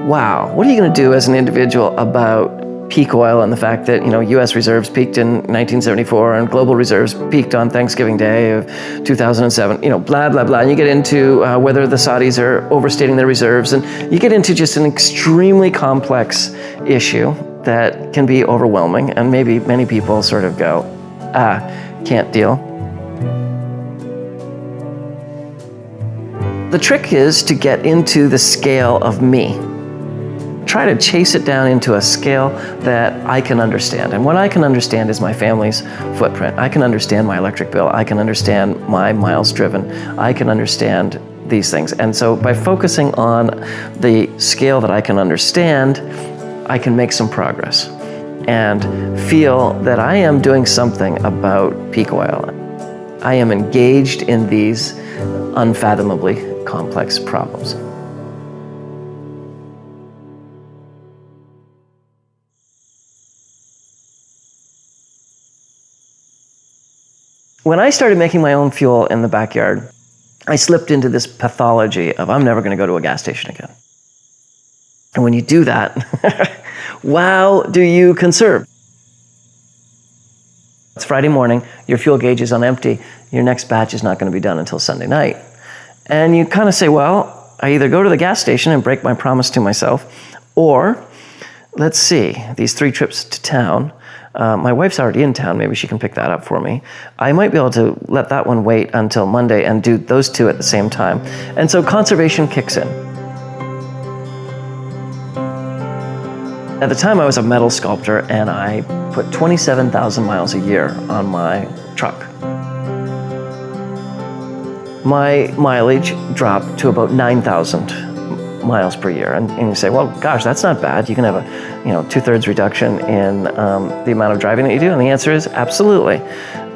Wow, what are you going to do as an individual about peak oil and the fact that, U.S. reserves peaked in 1974 and global reserves peaked on Thanksgiving Day of 2007, blah, blah, blah. And you get into whether the Saudis are overstating their reserves, and you get into just an extremely complex issue that can be overwhelming, and maybe many people sort of go, can't deal. The trick is to get into the scale of me. Try to chase it down into a scale that I can understand. And what I can understand is my family's footprint. I can understand my electric bill. I can understand my miles driven. I can understand these things. And so by focusing on the scale that I can understand, I can make some progress and feel that I am doing something about peak oil. I am engaged in these unfathomably complex problems. When I started making my own fuel in the backyard, I slipped into this pathology of I'm never going to go to a gas station again. And when you do that, wow, do you conserve? It's Friday morning, your fuel gauge is on empty, your next batch is not going to be done until Sunday night. And you kind of say, well, I either go to the gas station and break my promise to myself, or let's see, these 3 trips to town, my wife's already in town, maybe she can pick that up for me. I might be able to let that one wait until Monday and do those 2 at the same time. And so conservation kicks in. At the time, I was a metal sculptor, and I put 27,000 miles a year on my truck. My mileage dropped to about 9,000 miles per year. And you say, well, gosh, that's not bad. You can have a 2/3 reduction in the amount of driving that you do. And the answer is absolutely.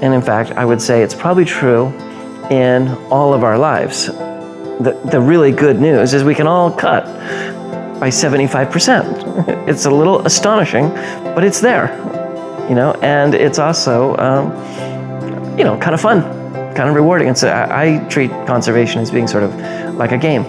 And in fact, I would say it's probably true in all of our lives. The really good news is we can all cut by 75%. It's a little astonishing, but it's there, and it's also, kind of fun. kind of rewarding. And so I treat conservation as being sort of like a game.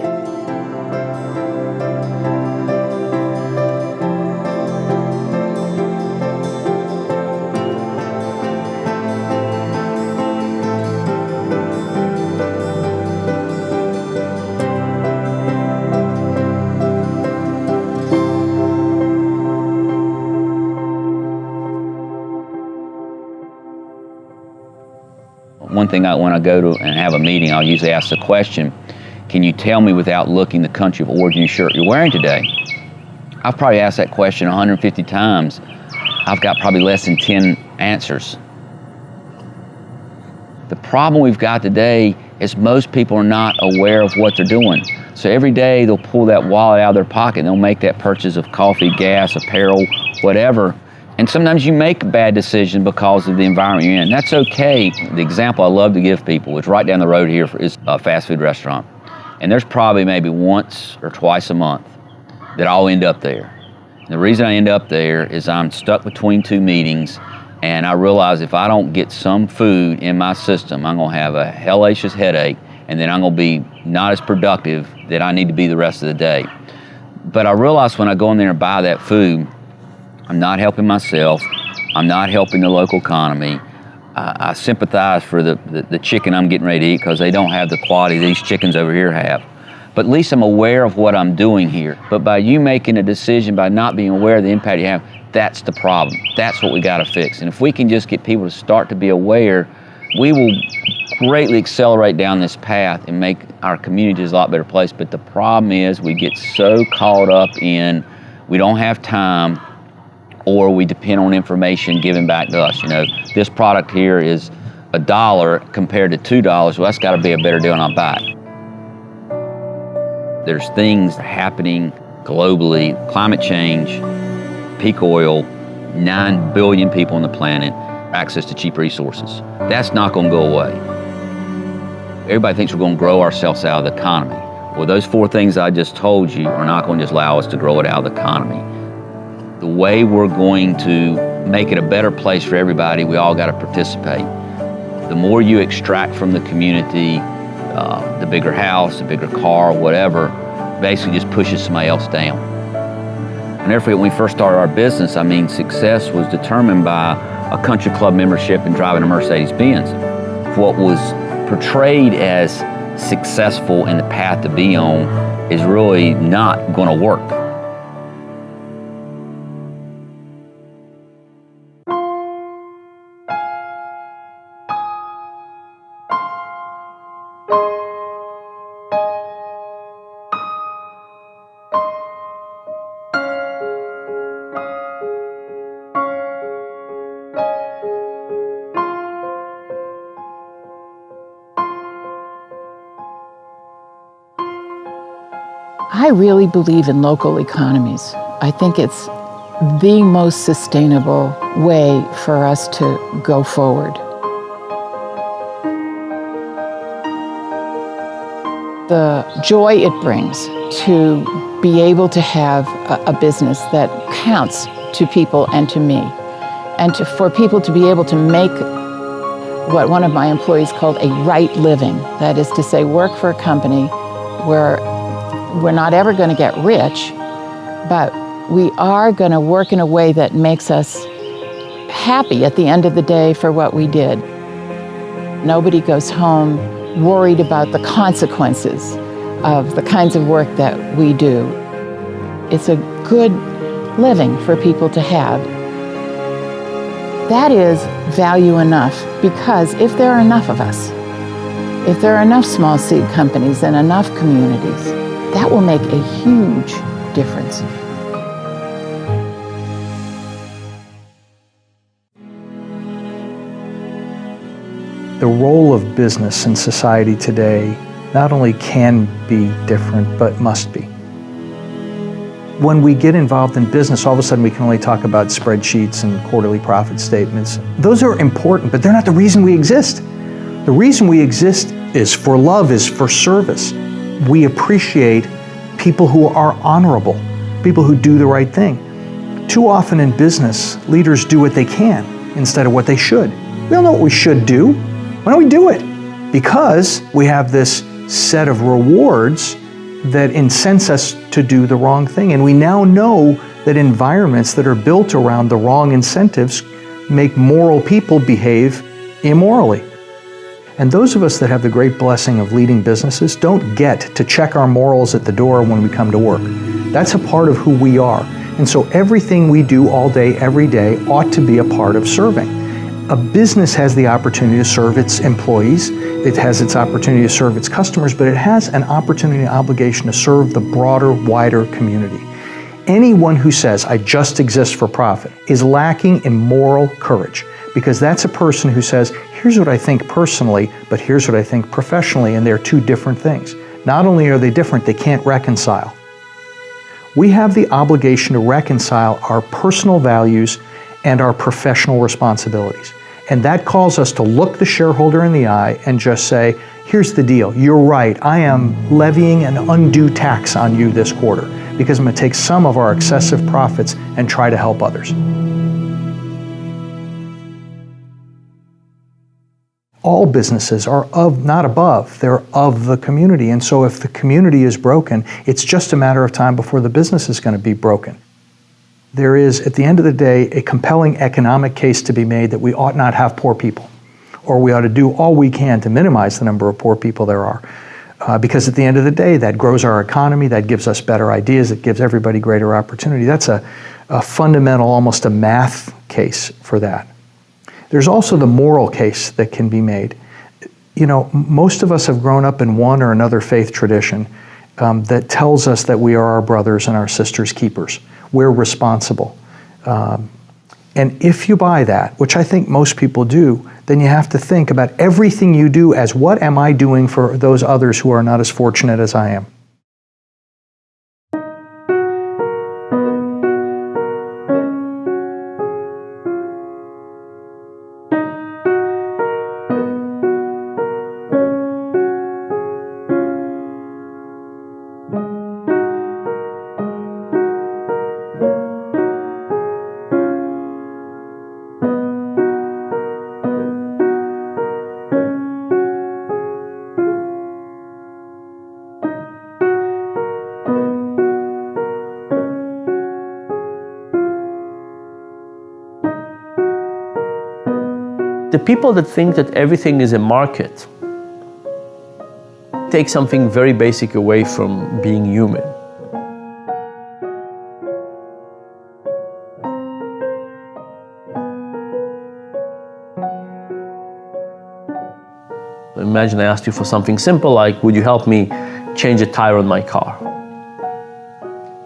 One thing, when I go to and have a meeting, I'll usually ask the question, can you tell me without looking the country of origin shirt you're wearing today? I've probably asked that question 150 times. I've got probably less than 10 answers. The problem we've got today is most people are not aware of what they're doing. So every day they'll pull that wallet out of their pocket and they'll make that purchase of coffee, gas, apparel, whatever. And sometimes you make a bad decision because of the environment you're in. That's okay. The example I love to give people is right down the road here is a fast food restaurant. And there's probably maybe once or twice a month that I'll end up there. And the reason I end up there is I'm stuck between two meetings, and I realize if I don't get some food in my system, I'm gonna have a hellacious headache, and then I'm gonna be not as productive that I need to be the rest of the day. But I realize when I go in there and buy that food, I'm not helping myself, I'm not helping the local economy. I sympathize for the chicken I'm getting ready to eat because they don't have the quality these chickens over here have. But at least I'm aware of what I'm doing here. But by you making a decision, by not being aware of the impact you have, that's the problem. That's what we gotta fix. And if we can just get people to start to be aware, we will greatly accelerate down this path and make our communities a lot better place. But the problem is we get so caught up in, we don't have time, or we depend on information given back to us. You know, this product here is $1 compared to $2. Well, that's got to be a better deal, and I'll buy it. There's things happening globally: climate change, peak oil, 9 billion people on the planet, access to cheap resources. That's not going to go away. Everybody thinks we're going to grow ourselves out of the economy. Well, those 4 things I just told you are not going to just allow us to grow it out of the economy. The way we're going to make it a better place for everybody, we all got to participate. The more you extract from the community, the bigger house, the bigger car, whatever, basically just pushes somebody else down. I'll never forget when we first started our business, I mean, success was determined by a country club membership and driving a Mercedes-Benz. What was portrayed as successful in the path to be on is really not going to work. I really believe in local economies. I think it's the most sustainable way for us to go forward. The joy it brings to be able to have a business that counts to people and to me, and for people to be able to make what one of my employees called a right living. That is to say, work for a company where we're not ever going to get rich, but we are going to work in a way that makes us happy at the end of the day for what we did. Nobody goes home worried about the consequences of the kinds of work that we do. It's a good living for people to have. That is value enough, because if there are enough of us, if there are enough small seed companies and enough communities, that will make a huge difference. The role of business in society today not only can be different, but must be. When we get involved in business, all of a sudden we can only talk about spreadsheets and quarterly profit statements. Those are important, but they're not the reason we exist. The reason we exist is for love, is for service. We appreciate people who are honorable, people who do the right thing. Too often in business, leaders do what they can instead of what they should. We all know what we should do. Why don't we do it? because we have this set of rewards that incense us to do the wrong thing. And we now know that environments that are built around the wrong incentives make moral people behave immorally. And those of us that have the great blessing of leading businesses don't get to check our morals at the door when we come to work. That's a part of who we are. And so everything we do all day, every day, ought to be a part of serving. A business has the opportunity to serve its employees, it has its opportunity to serve its customers, but it has an opportunity and obligation to serve the broader, wider community. Anyone who says, I just exist for profit, is lacking in moral courage, because that's a person who says, here's what I think personally, but here's what I think professionally, and they're two different things. Not only are they different, they can't reconcile. We have the obligation to reconcile our personal values and our professional responsibilities. And that calls us to look the shareholder in the eye and just say, here's the deal, you're right, I am levying an undue tax on you this quarter because I'm going to take some of our excessive profits and try to help others. All businesses are not above, they're of the community. And so if the community is broken, it's just a matter of time before the business is going to be broken. There is, at the end of the day, a compelling economic case to be made that we ought not have poor people, or we ought to do all we can to minimize the number of poor people there are. Because at the end of the day, that grows our economy, that gives us better ideas, it gives everybody greater opportunity. That's a fundamental, almost a math case for that. There's also the moral case that can be made. You know, most of us have grown up in one or another faith tradition that tells us that we are our brothers and our sisters' keepers. We're responsible. And if you buy that, which I think most people do, then you have to think about everything you do as what am I doing for those others who are not as fortunate as I am. The people that think that everything is a market take something very basic away from being human. Imagine I asked you for something simple like, would you help me change a tire on my car?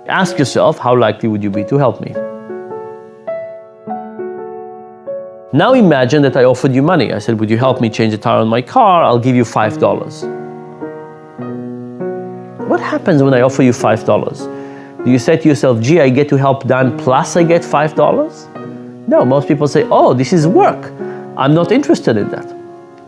Ask yourself, how likely would you be to help me? Now imagine that I offered you money. I said, would you help me change a tire on my car? I'll give you $5. What happens when I offer you $5? Do you say to yourself, gee, I get to help Dan plus I get $5? No, most people say, oh, this is work. I'm not interested in that.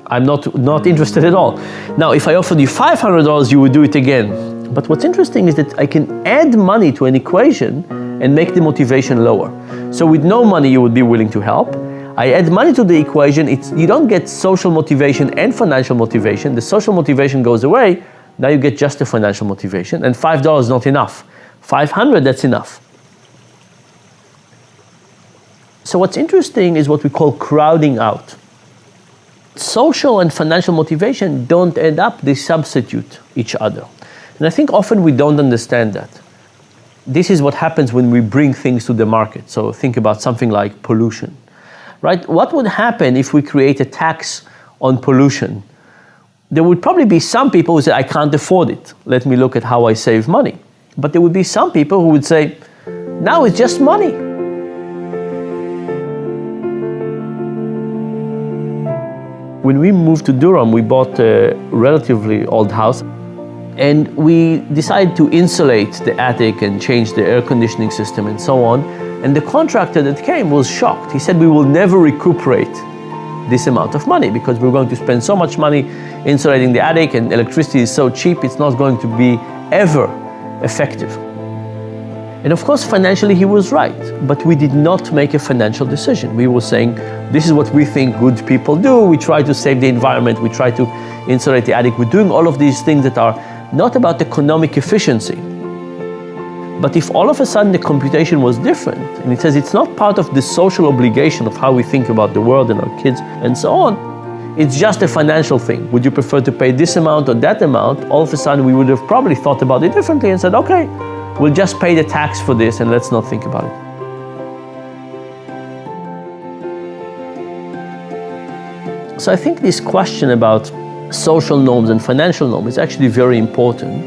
I'm not interested at all. Now, if I offered you $500, you would do it again. But what's interesting is that I can add money to an equation and make the motivation lower. So with no money, you would be willing to help. I add money to the equation, you don't get social motivation and financial motivation. The social motivation goes away, now you get just the financial motivation, and $5 is not enough. $500, that's enough. So what's interesting is what we call crowding out. Social and financial motivation don't end up, they substitute each other. And I think often we don't understand that. This is what happens when we bring things to the market. So think about something like pollution. Right? What would happen if we create a tax on pollution? There would probably be some people who say, I can't afford it. Let me look at how I save money. But there would be some people who would say, now it's just money. When we moved to Durham, we bought a relatively old house. And we decided to insulate the attic and change the air conditioning system and so on. And the contractor that came was shocked. He said, we will never recuperate this amount of money because we're going to spend so much money insulating the attic and electricity is so cheap, it's not going to be ever effective. And of course, financially he was right, but we did not make a financial decision. We were saying, this is what we think good people do. We try to save the environment. We try to insulate the attic. We're doing all of these things that are not about economic efficiency. But if all of a sudden the computation was different, and it says it's not part of the social obligation of how we think about the world and our kids and so on, it's just a financial thing. Would you prefer to pay this amount or that amount? All of a sudden we would have probably thought about it differently and said, okay, we'll just pay the tax for this and let's not think about it. So I think this question about social norms and financial norms is actually very important.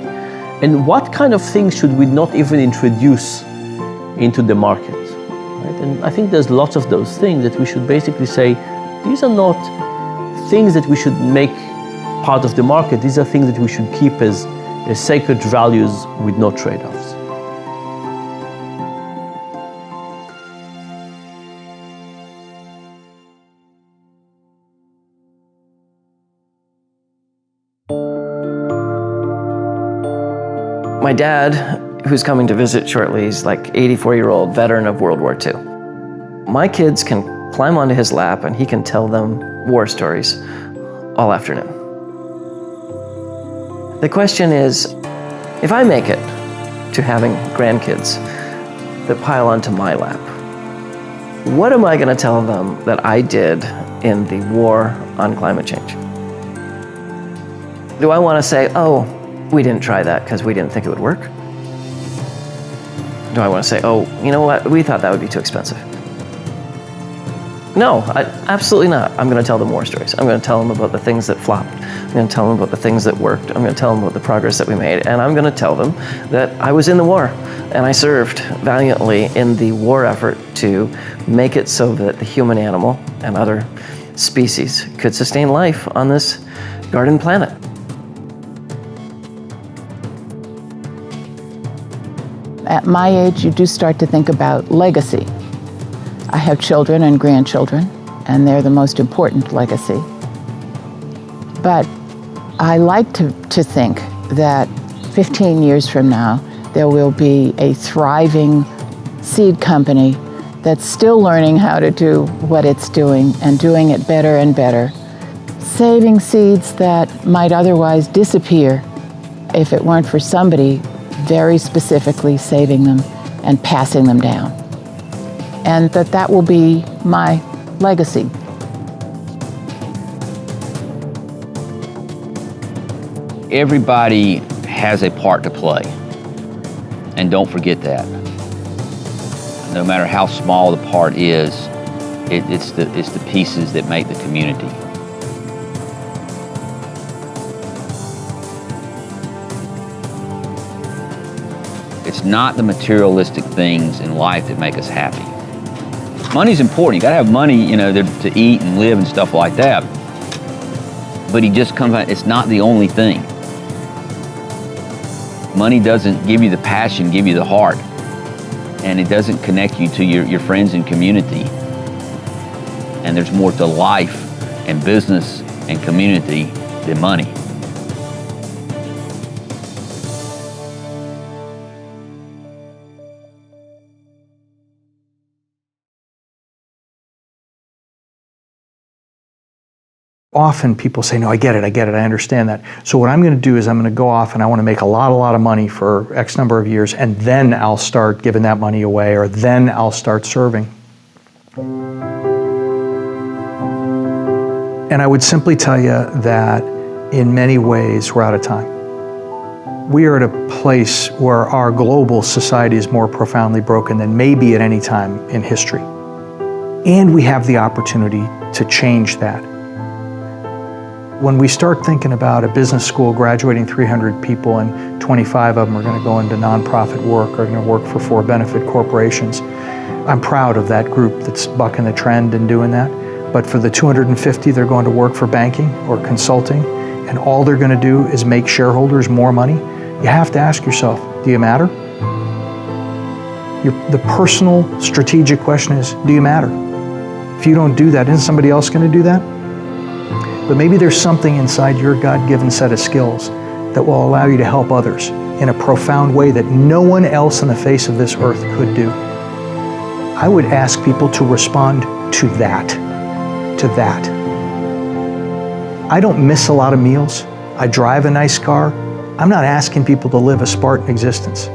And what kind of things should we not even introduce into the market? Right? And I think there's lots of those things that we should basically say, these are not things that we should make part of the market. These are things that we should keep as sacred values with no trade-offs. My dad, who's coming to visit shortly, he's like 84-year-old veteran of World War II. My kids can climb onto his lap and he can tell them war stories all afternoon. The question is, if I make it to having grandkids that pile onto my lap, what am I going to tell them that I did in the war on climate change? Do I want to say, oh, we didn't try that because we didn't think it would work? Do I want to say, oh, you know what, we thought that would be too expensive? No, absolutely not. I'm going to tell them war stories. I'm going to tell them about the things that flopped. I'm going to tell them about the things that worked. I'm going to tell them about the progress that we made. And I'm going to tell them that I was in the war and I served valiantly in the war effort to make it so that the human animal and other species could sustain life on this garden planet. At my age, you do start to think about legacy. I have children and grandchildren, and they're the most important legacy. But I like to think that 15 years from now, there will be a thriving seed company that's still learning how to do what it's doing and doing it better and better, saving seeds that might otherwise disappear if it weren't for somebody very specifically saving them and passing them down. And that will be my legacy. Everybody has a part to play, and don't forget that. No matter how small the part is, it's the pieces that make the community. It's not the materialistic things in life that make us happy. Money's important. You gotta have money, to eat and live and stuff like that. But he just comes out, it's not the only thing. Money doesn't give you the passion, give you the heart. And it doesn't connect you to your friends and community. And there's more to life and business and community than money. Often people say, no, I get it, I understand that. So what I'm going to do is I'm going to go off and I want to make a lot of money for X number of years, and then I'll start giving that money away, or then I'll start serving. And I would simply tell you that in many ways we're out of time. We are at a place where our global society is more profoundly broken than maybe at any time in history. And we have the opportunity to change that. When we start thinking about a business school graduating 300 people and 25 of them are going to go into nonprofit work or going to work for for-benefit corporations, I'm proud of that group that's bucking the trend and doing that. But for the 250, they're going to work for banking or consulting, and all they're going to do is make shareholders more money. You have to ask yourself, do you matter? The personal strategic question is, do you matter? If you don't do that, isn't somebody else going to do that? But maybe there's something inside your God-given set of skills that will allow you to help others in a profound way that no one else on the face of this earth could do, I would ask people to respond to that, I don't miss a lot of meals. I drive a nice car. I'm not asking people to live a Spartan existence.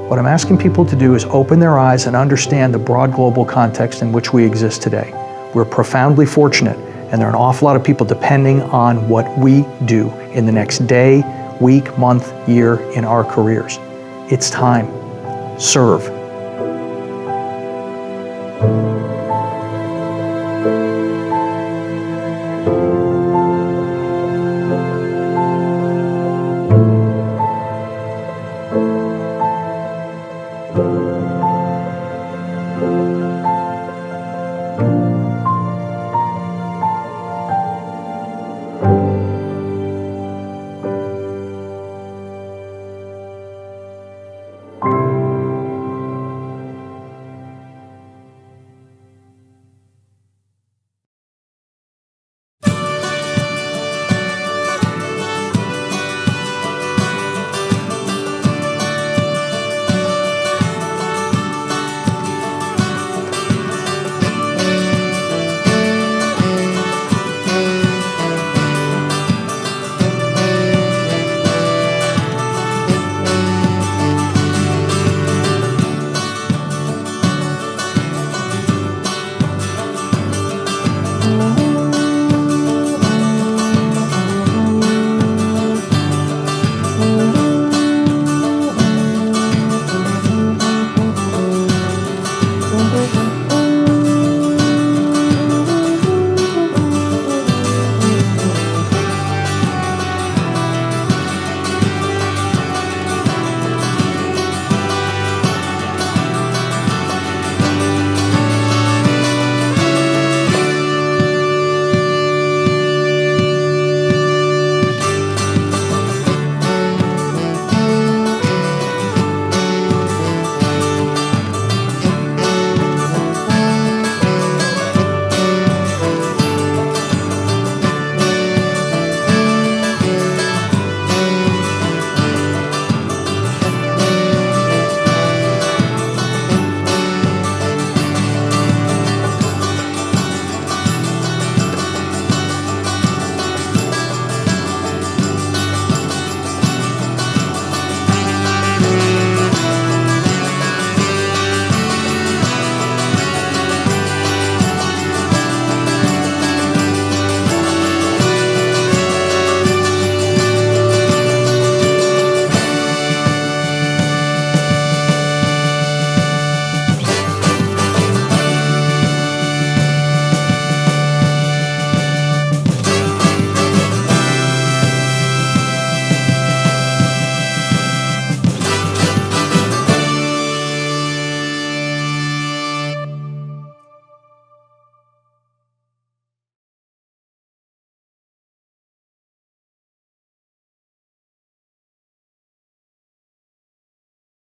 What I'm asking people to do is open their eyes and understand the broad global context in which we exist today. We're profoundly fortunate, and there are an awful lot of people depending on what we do in the next day, week, month, year in our careers. It's time. Serve.